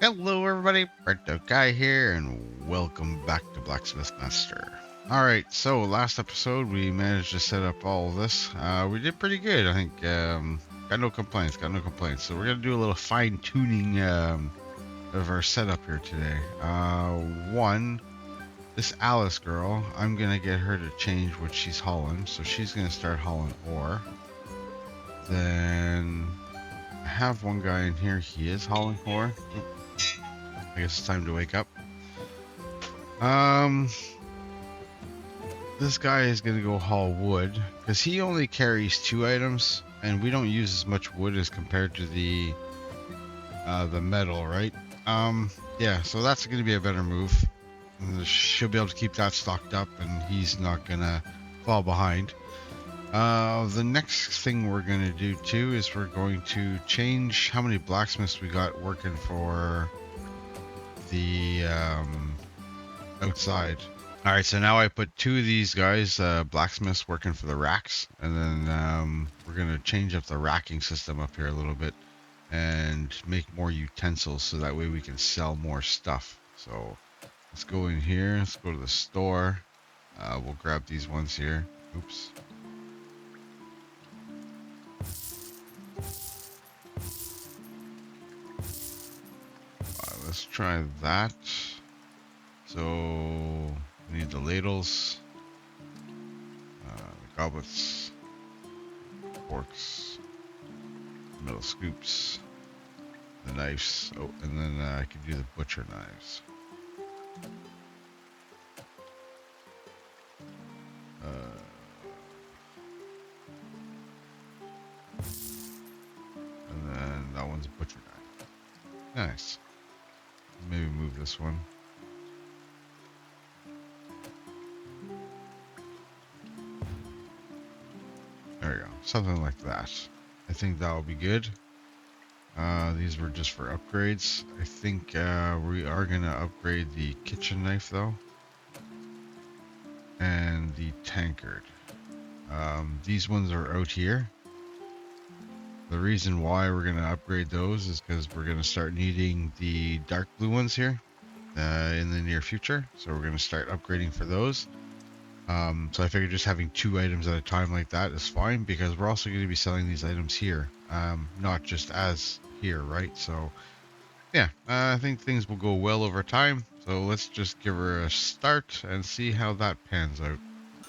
Hello everybody, Burnedoutguy here, and welcome back to Blacksmith Master. Alright, so last episode we managed to set up all of this. We did pretty good, I think. Got no complaints, So we're going to do a little fine-tuning of our setup here today. This Alice girl, I'm going to get her to change what she's hauling, so she's going to start hauling ore. Then I have one guy in here, he is hauling ore. I guess it's time to wake up. This guy is gonna go haul wood because he only carries 2 items, and we don't use as much wood as compared to the metal, right? Yeah, so that's gonna be a better move. She'll be able to keep that stocked up, and he's not gonna fall behind. The next thing we're gonna do too is we're going to change how many blacksmiths we got working for the outside. All right, so now I put 2 of these guys, blacksmiths, working for the racks, and then we're gonna change up the racking system up here a little bit and make more utensils so that way we can sell more stuff. So let's go in here, let's go to the store. We'll grab these ones here. Oops. Let's try that. So we need the ladles, the goblets, forks, metal scoops, the knives. Oh, and then I can do the butcher knives. And then that one's a butcher knife. Nice. Maybe move this one. There we go. Something like that. I think that will be good. These were just for upgrades. I think we are going to upgrade the kitchen knife though. And the tankard. These ones are out here. The reason why we're going to upgrade those is because we're going to start needing the dark blue ones here in the near future. So we're going to start upgrading for those. So I figured just having 2 items at a time like that is fine, because we're also going to be selling these items here, not just as here, right? So yeah, I think things will go well over time. So let's just give her a start and see how that pans out.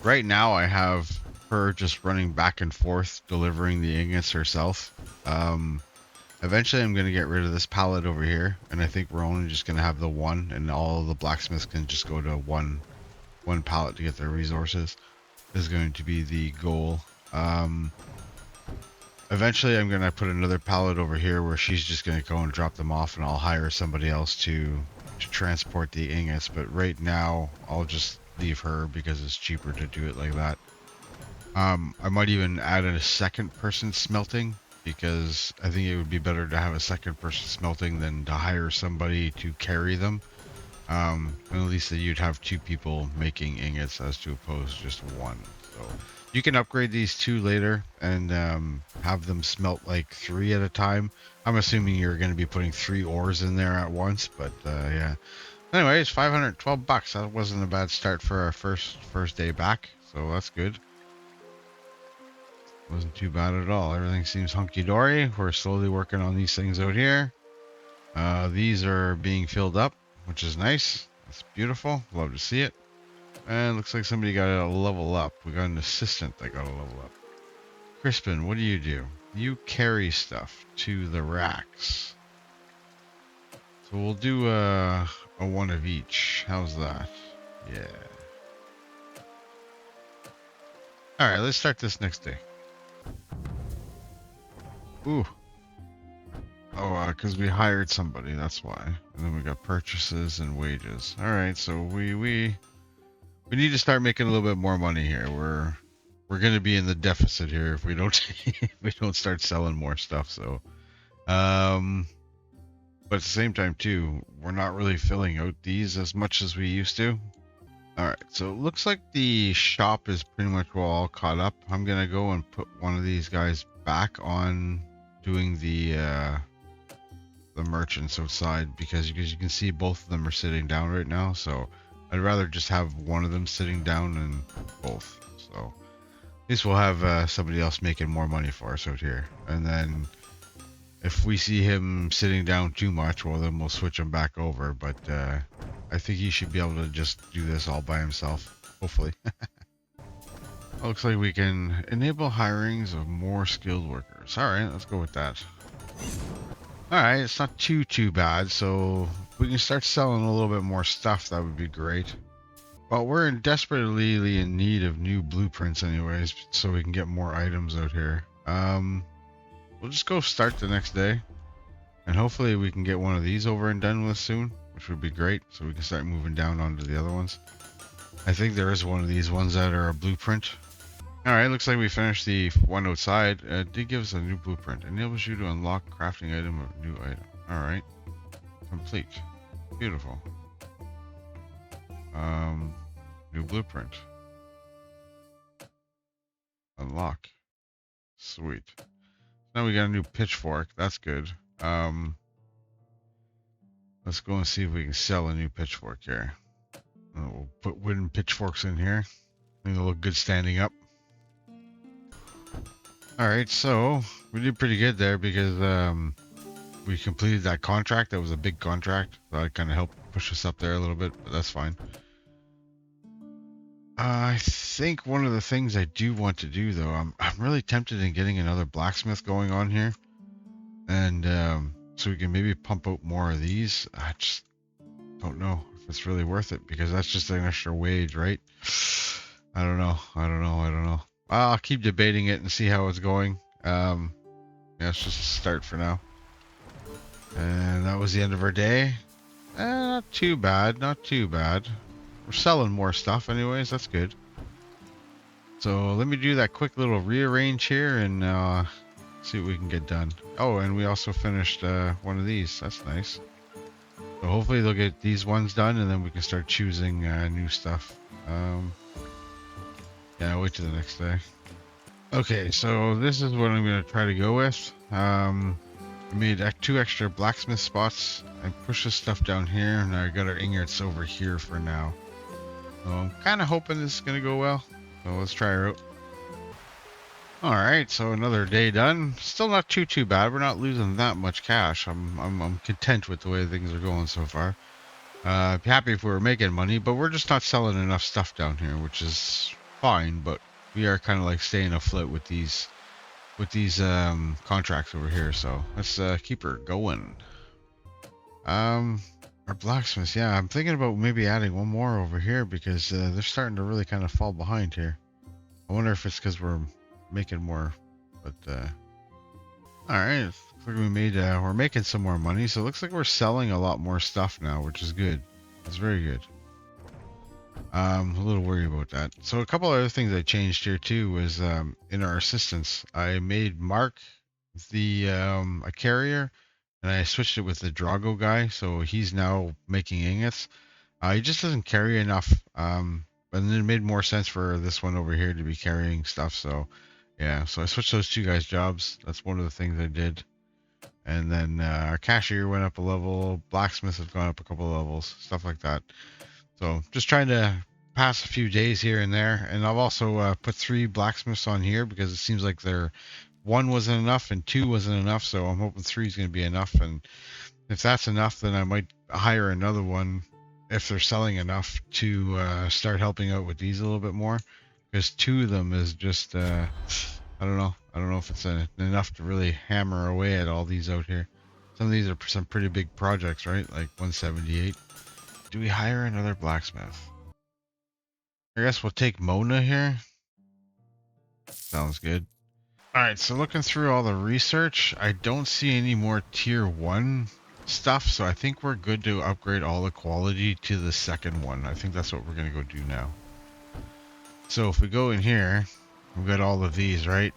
Right now I have her just running back and forth delivering the ingots herself. Eventually I'm going to get rid of this pallet over here, and I think we're only just going to have the one, and all of the blacksmiths can just go to one pallet to get their resources is going to be the goal. Eventually I'm going to put another pallet over here where she's just going to go and drop them off, and I'll hire somebody else to transport the ingots, but right now I'll just leave her because it's cheaper to do it like that. I might even add in a second person smelting, because I think it would be better to have a second person smelting than to hire somebody to carry them. And at least that you'd have 2 people making ingots as to oppose just 1. So you can upgrade these 2 later and have them smelt like 3 at a time. I'm assuming you're going to be putting 3 ores in there at once, but yeah. Anyways, 512 bucks. That wasn't a bad start for our first day back, so that's good. Wasn't too bad at all. Everything seems hunky-dory. We're slowly working on these things out here. These are being filled up, which is nice. That's beautiful. Love to see it. And looks like somebody got a level up. We got an assistant that got a level up. Crispin, what do? You carry stuff to the racks. So we'll do a 1 of each. How's that? Yeah. Alright, let's start this next day. Ooh. Oh, because we hired somebody, that's why. And then we got purchases and wages. Alright, so we need to start making a little bit more money here. We're gonna be in the deficit here if we don't if we don't start selling more stuff. So but at the same time too, we're not really filling out these as much as we used to. Alright, so it looks like the shop is pretty much all caught up. I'm gonna go and put one of these guys back on doing the the merchants outside because you can see both of them are sitting down right now. So I'd rather just have one of them sitting down than both. So at least we'll have somebody else making more money for us out here. And then if we see him sitting down too much, well, then we'll switch him back over. But I think he should be able to just do this all by himself, hopefully. Looks like we can enable hirings of more skilled workers. All right, let's go with that. All right, it's not too bad. So if we can start selling a little bit more stuff, that would be great. Well, we're desperately in need of new blueprints anyways, so we can get more items out here. We'll just go start the next day, and hopefully we can get one of these over and done with soon, which would be great, so we can start moving down onto the other ones. I think there is one of these ones that are a blueprint. Alright, looks like we finished the one outside. It did give us a new blueprint. Enables you to unlock crafting item of new item. Alright. Complete. Beautiful. New blueprint. Unlock. Sweet. Now we got a new pitchfork. That's good. Let's go and see if we can sell a new pitchfork here. We'll put wooden pitchforks in here. I think they'll look good standing up. Alright, so we did pretty good there because we completed that contract. That was a big contract. So that kind of helped push us up there a little bit, but that's fine. I think one of the things I do want to do though, I'm really tempted in getting another blacksmith going on here. And so we can maybe pump out more of these. I just don't know if it's really worth it because that's just an extra wage, right? I don't know. I'll keep debating it and see how it's going. Yeah, it's just a start for now. And that was the end of our day. Not too bad. We're selling more stuff anyways. That's good. So let me do that quick little rearrange here and see what we can get done. Oh, and we also finished one of these. That's nice. So hopefully they'll get these ones done and then we can start choosing new stuff. Yeah, I'll wait till the next day. Okay, so this is what I'm going to try to go with. I made 2 extra blacksmith spots. I pushed this stuff down here, and I got our ingots over here for now. So I'm kind of hoping this is going to go well. So let's try her out. Alright, so another day done. Still not too bad. We're not losing that much cash. I'm content with the way things are going so far. Happy if we were making money, but we're just not selling enough stuff down here, which is fine, but we are kind of like staying afloat with these contracts over here. So let's keep her going. Our blacksmiths, yeah, I'm thinking about maybe adding one more over here because they're starting to really kind of fall behind here. I wonder if it's because we're making more, but all right, looks like we're making some more money, so it looks like we're selling a lot more stuff now, which is good. It's very good. A little worried about that. So a couple other things I changed here too was in our assistants, I made Mark the a carrier, and I switched it with the Drago guy, so he's now making ingots. He just doesn't carry enough, and then it made more sense for this one over here to be carrying stuff. So yeah, so I switched those 2 guys' jobs. That's one of the things I did. And then our cashier went up a level, blacksmith has gone up a couple of levels, stuff like that. So just trying to pass a few days here and there. And I've also put 3 blacksmiths on here because it seems like 1 wasn't enough and 2 wasn't enough. So I'm hoping 3 is going to be enough. And if that's enough, then I might hire another one if they're selling enough to start helping out with these a little bit more. Because 2 of them is just, I don't know. I don't know if it's enough to really hammer away at all these out here. Some of these are some pretty big projects, right? Like 178. Do we hire another blacksmith? I guess we'll take Mona here. Sounds good. Alright, so looking through all the research, I don't see any more tier 1 stuff, so I think we're good to upgrade all the quality to the second one. I think that's what we're going to go do now. So if we go in here, we've got all of these, right?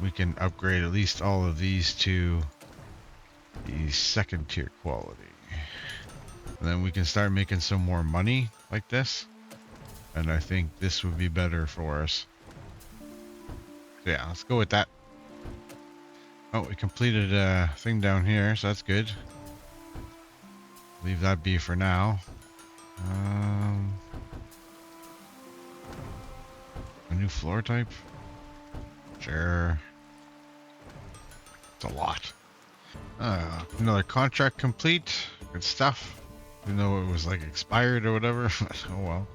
We can upgrade at least all of these to the 2nd tier quality. And then we can start making some more money like this. And I think this would be better for us. So yeah, let's go with that. Oh, we completed a thing down here, so that's good. Leave that be for now. A new floor type? Sure. It's a lot. Another contract complete. Good stuff. Even though it was like expired or whatever. Oh well.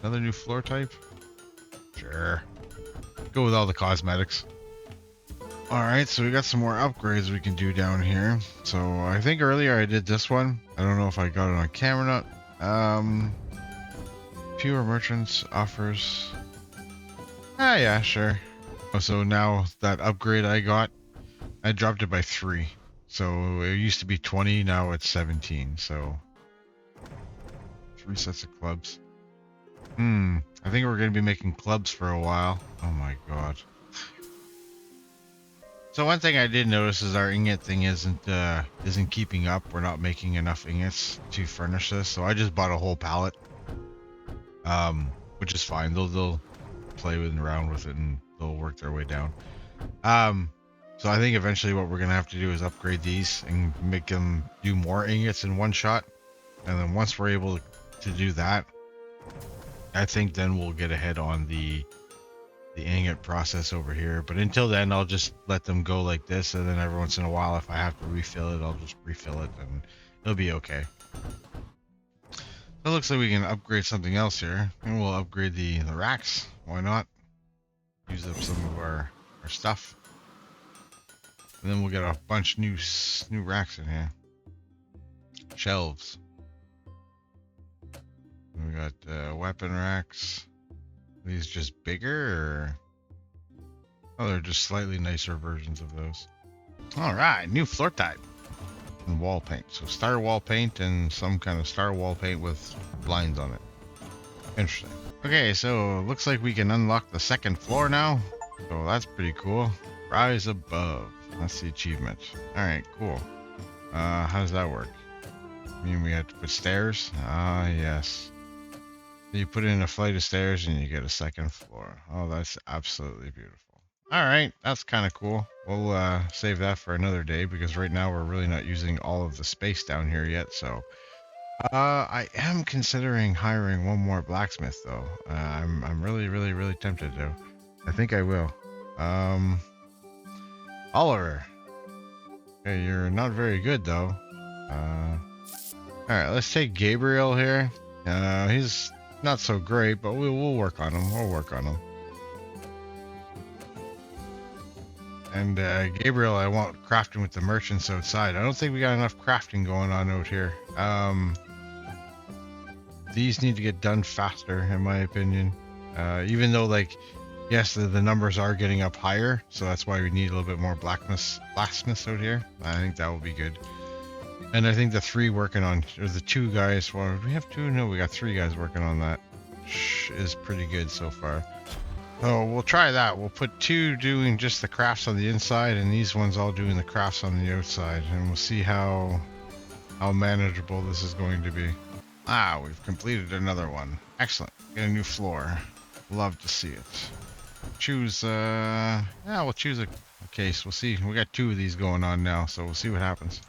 Another new floor type? Sure. Go with all the cosmetics. Alright, so we got some more upgrades we can do down here. So I think earlier I did this one. I don't know if I got it on camera or not. Fewer merchants offers. Ah, yeah, sure. Oh, so now that upgrade I got, I dropped it by 3. So it used to be 20, now it's 17. So 3 sets of clubs. I think we're going to be making clubs for a while. Oh my god. So one thing I did notice is our ingot thing isn't keeping up. We're not making enough ingots to furnish this, so I just bought a whole pallet. Which is fine. They'll play around with it and they'll work their way down. So I think eventually what we're gonna have to do is upgrade these and make them do more ingots in one shot. And then once we're able to do that, I think then we'll get ahead on the ingot process over here. But until then, I'll just let them go like this, and then every once in a while, if I have to refill it, I'll just refill it, and it'll be okay. It looks like we can upgrade something else here, and we'll upgrade the racks. Why not? Use up some of our stuff, and then we'll get a bunch new racks in here. Shelves. We got weapon racks. Are these just bigger, or oh, they're just slightly nicer versions of those. All right, new floor type and wall paint. So star wall paint and some kind of star wall paint with lines on it. Interesting. Okay, so looks like we can unlock the second floor now. So that's pretty cool. Rise above. That's the achievement. All right, cool. How does that work? I mean, we have to put stairs. Ah, yes. You put in a flight of stairs and you get a second floor. Oh, that's absolutely beautiful. All right, that's kind of cool. We'll save that for another day because right now we're really not using all of the space down here yet. So I am considering hiring one more blacksmith though. I'm really tempted to. I think I will. Oliver. Okay, you're not very good though. All right, let's take Gabriel here. He's not so great, but we'll work on him. We'll work on him. And Gabriel, I want crafting with the merchants outside. I don't think we got enough crafting going on out here. These need to get done faster, in my opinion. Even though, like, yes, the numbers are getting up higher, so that's why we need a little bit more blacksmiths out here. I think that will be good. And I think the 3 working on, or the 2 guys, well, we have 2? No, we got 3 guys working on that. Is pretty good so far. So we'll try that. We'll put 2 doing just the crafts on the inside, and these ones all doing the crafts on the outside, and we'll see how manageable this is going to be. Ah, we've completed another one. Excellent. Get a new floor. Love to see it. Choose, yeah, we'll choose a case. We'll see. We got 2 of these going on now, so we'll see what happens.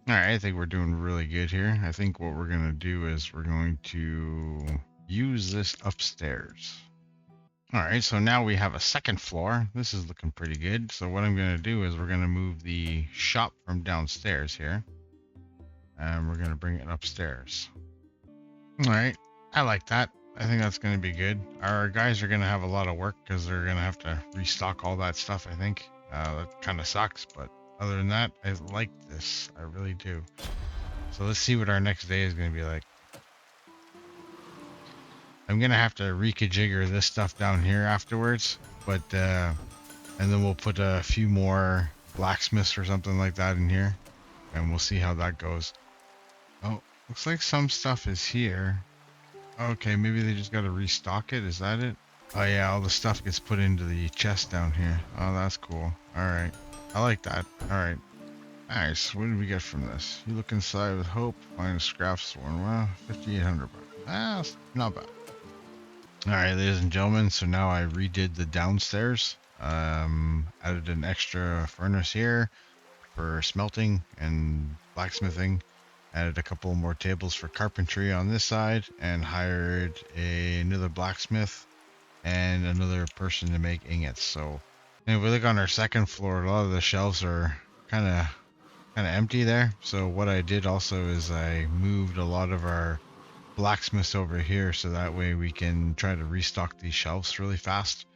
Alright, I think we're doing really good here. I think what we're going to do is we're going to use this upstairs. Alright, so now we have a second floor. This is looking pretty good. So what I'm going to do is we're going to move the shop from downstairs here. And we're going to bring it upstairs. Alright, I like that. I think that's going to be good. Our guys are going to have a lot of work because they're going to have to restock all that stuff, I think. That kind of sucks, but other than that, I like this. I really do. So let's see what our next day is going to be like. I'm going to have to reconfigure this stuff down here afterwards, but and then we'll put a few more blacksmiths or something like that in here, and we'll see how that goes. Oh, looks like some stuff is here. Okay, maybe they just got to restock it. Is that it? Oh yeah, all the stuff gets put into the chest down here. Oh, that's cool. All right, I like that. All right, nice. What did we get from this? You look inside with hope. Find a scrap sworn. Well, 5,800 bucks. Ah, not bad. All right, ladies and gentlemen, so now I redid the downstairs. Added an extra furnace here for smelting and blacksmithing. Added a couple more tables for carpentry on this side, and hired another blacksmith and another person to make ingots. So, and if we look on our second floor, a lot of the shelves are kind of empty there. So what I did also is I moved a lot of our blacksmiths over here, so that way we can try to restock these shelves really fast.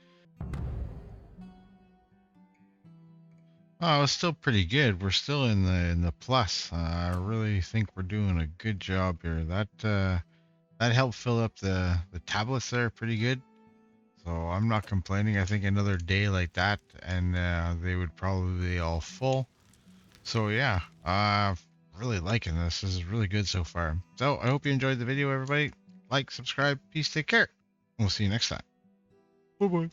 Oh, it's still pretty good. We're still in the plus. I really think we're doing a good job here. That helped fill up the tablets there pretty good. So I'm not complaining. I think another day like that, and they would probably be all full. So yeah, really liking this. This is really good so far. So I hope you enjoyed the video, everybody. Like, subscribe, peace, take care. We'll see you next time. Bye bye.